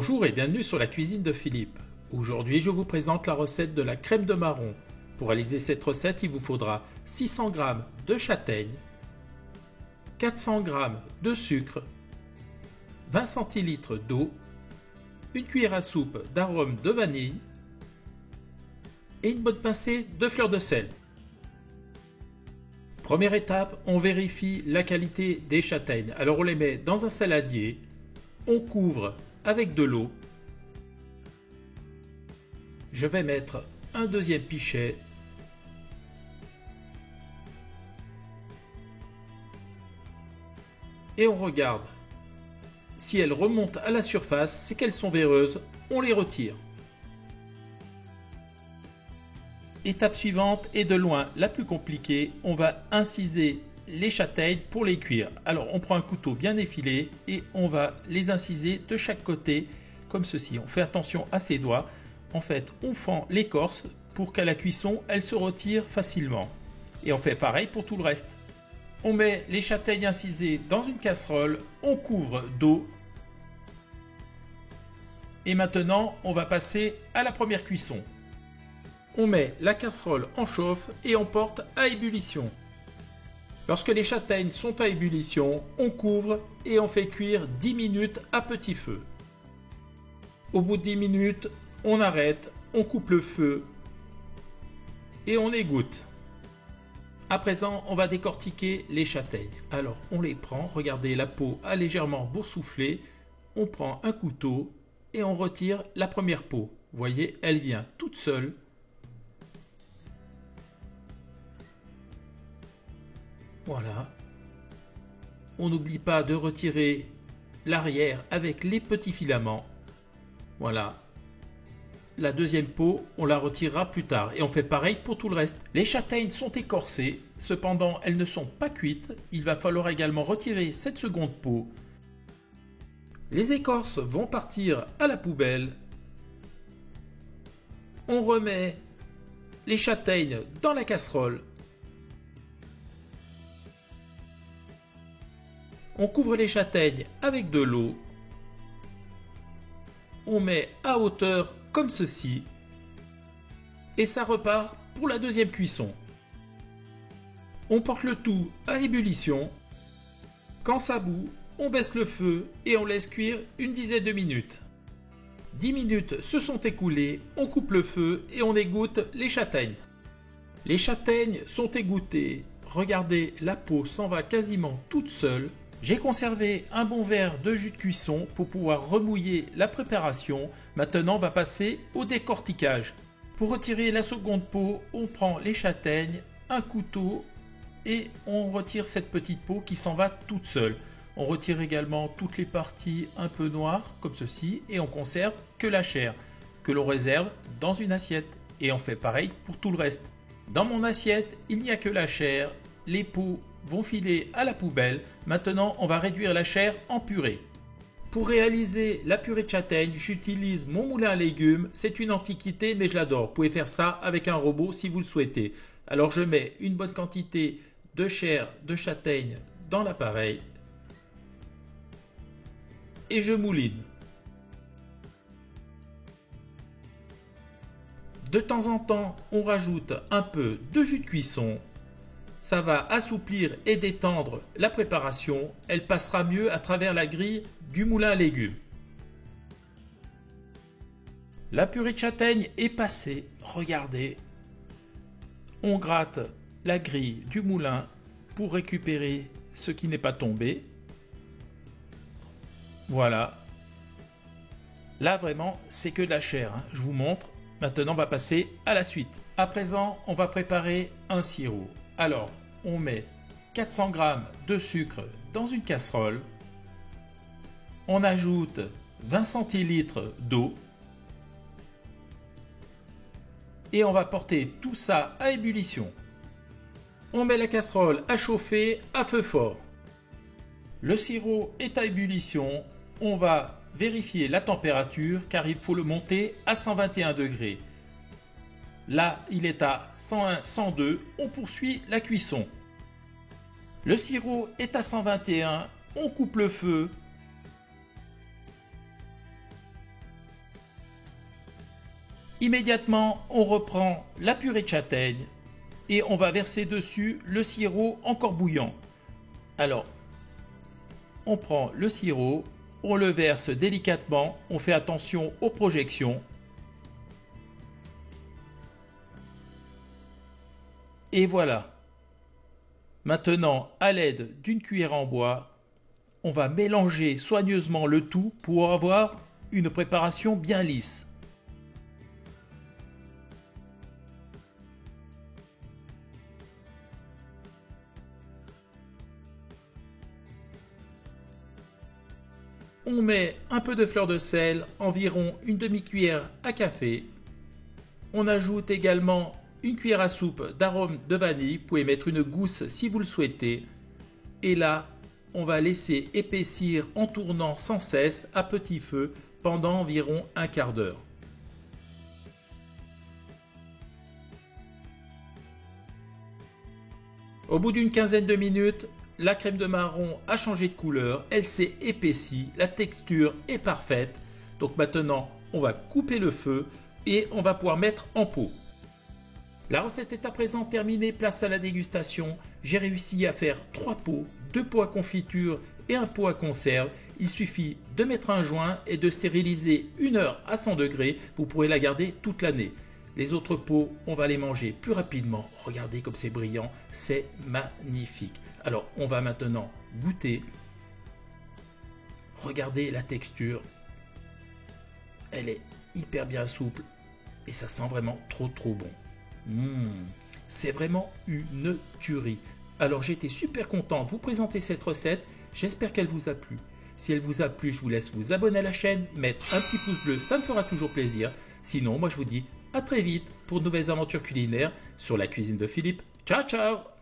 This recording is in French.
Bonjour et bienvenue sur la cuisine de Philippe. Aujourd'hui, je vous présente la recette de la crème de marron. Pour réaliser cette recette, il vous faudra 600 g de châtaigne, 400 g de sucre, 20 centilitres d'eau, une cuillère à soupe d'arôme de vanille et une bonne pincée de fleur de sel. Première étape, on vérifie la qualité des châtaignes. Alors on les met dans un saladier, on couvre avec de l'eau. Je vais mettre un deuxième pichet. Et on regarde. Si elles remontent à la surface, c'est qu'elles sont véreuses, on les retire. Étape suivante et de loin la plus compliquée, on va inciser les châtaignes pour les cuire. Alors on prend un couteau bien effilé et on va les inciser de chaque côté comme ceci. On fait attention à ses doigts. En fait, on fend l'écorce pour qu'à la cuisson, elle se retire facilement. Et on fait pareil pour tout le reste. On met les châtaignes incisées dans une casserole, on couvre d'eau. Et maintenant, on va passer à la première cuisson. On met la casserole en chauffe et on porte à ébullition. Lorsque les châtaignes sont à ébullition, on couvre et on fait cuire 10 minutes à petit feu. Au bout de 10 minutes, on arrête, on coupe le feu et on égoutte. À présent, on va décortiquer les châtaignes. Alors, on les prend, regardez, la peau a légèrement boursouflé. On prend un couteau et on retire la première peau. Vous voyez, elle vient toute seule. Voilà. On n'oublie pas de retirer l'arrière avec les petits filaments. Voilà. La deuxième peau, on la retirera plus tard. Et on fait pareil pour tout le reste. Les châtaignes sont écorcées. Cependant, elles ne sont pas cuites. Il va falloir également retirer cette seconde peau. Les écorces vont partir à la poubelle. On remet les châtaignes dans la casserole. On couvre les châtaignes avec de l'eau. On met à hauteur comme ceci. Et ça repart pour la deuxième cuisson. On porte le tout à ébullition. Quand ça bout, on baisse le feu et on laisse cuire une dizaine de minutes. 10 minutes se sont écoulées, on coupe le feu et on égoutte les châtaignes. Les châtaignes sont égouttées. Regardez, la peau s'en va quasiment toute seule. J'ai conservé un bon verre de jus de cuisson pour pouvoir remouiller la préparation. Maintenant, on va passer au décortiquage. Pour retirer la seconde peau, on prend les châtaignes, un couteau et on retire cette petite peau qui s'en va toute seule. On retire également toutes les parties un peu noires comme ceci et on conserve que la chair que l'on réserve dans une assiette. Et on fait pareil pour tout le reste. Dans mon assiette, il n'y a que la chair, les peaux vont filer à la poubelle. Maintenant, on va réduire la chair en purée. Pour réaliser la purée de châtaigne, j'utilise mon moulin à légumes. C'est une antiquité, mais je l'adore. Vous pouvez faire ça avec un robot si vous le souhaitez. Alors, je mets une bonne quantité de chair de châtaigne dans l'appareil et je mouline. De temps en temps, on rajoute un peu de jus de cuisson. Ça va assouplir et détendre la préparation. Elle passera mieux à travers la grille du moulin à légumes. La purée de châtaigne est passée. Regardez. On gratte la grille du moulin pour récupérer ce qui n'est pas tombé. Voilà. Là, vraiment, c'est que de la chair. Je vous montre. Maintenant, on va passer à la suite. À présent, on va préparer un sirop. Alors, on met 400 g de sucre dans une casserole. On ajoute 20 centilitres d'eau. Et on va porter tout ça à ébullition. On met la casserole à chauffer à feu fort. Le sirop est à ébullition. On va vérifier la température car il faut le monter à 121 degrés. Là, il est à 101, 102. On poursuit la cuisson. Le sirop est à 121. On coupe le feu. Immédiatement, on reprend la purée de châtaigne et on va verser dessus le sirop encore bouillant. Alors, on prend le sirop, on le verse délicatement, on fait attention aux projections. Et voilà. Maintenant, à l'aide d'une cuillère en bois, on va mélanger soigneusement le tout pour avoir une préparation bien lisse. On met un peu de fleur de sel, environ une demi-cuillère à café. On ajoute également une cuillère à soupe d'arôme de vanille. Vous pouvez mettre une gousse si vous le souhaitez. Et là, on va laisser épaissir en tournant sans cesse à petit feu pendant environ un quart d'heure. Au bout d'une quinzaine de minutes, la crème de marron a changé de couleur, elle s'est épaissie, la texture est parfaite. Donc maintenant, on va couper le feu et on va pouvoir mettre en pot. La recette est à présent terminée, place à la dégustation. J'ai réussi à faire 3 pots, 2 pots à confiture et un pot à conserve. Il suffit de mettre un joint et de stériliser 1 heure à 100 degrés. Vous pourrez la garder toute l'année. Les autres pots, on va les manger plus rapidement. Regardez comme c'est brillant, c'est magnifique. Alors, on va maintenant goûter. Regardez la texture. Elle est hyper bien souple et ça sent vraiment trop bon. C'est vraiment une tuerie. Alors, j'ai été super content de vous présenter cette recette. J'espère qu'elle vous a plu. Si elle vous a plu, je vous laisse vous abonner à la chaîne, mettre un petit pouce bleu, ça me fera toujours plaisir. Sinon, moi je vous dis à très vite pour de nouvelles aventures culinaires sur la cuisine de Philippe. Ciao, ciao!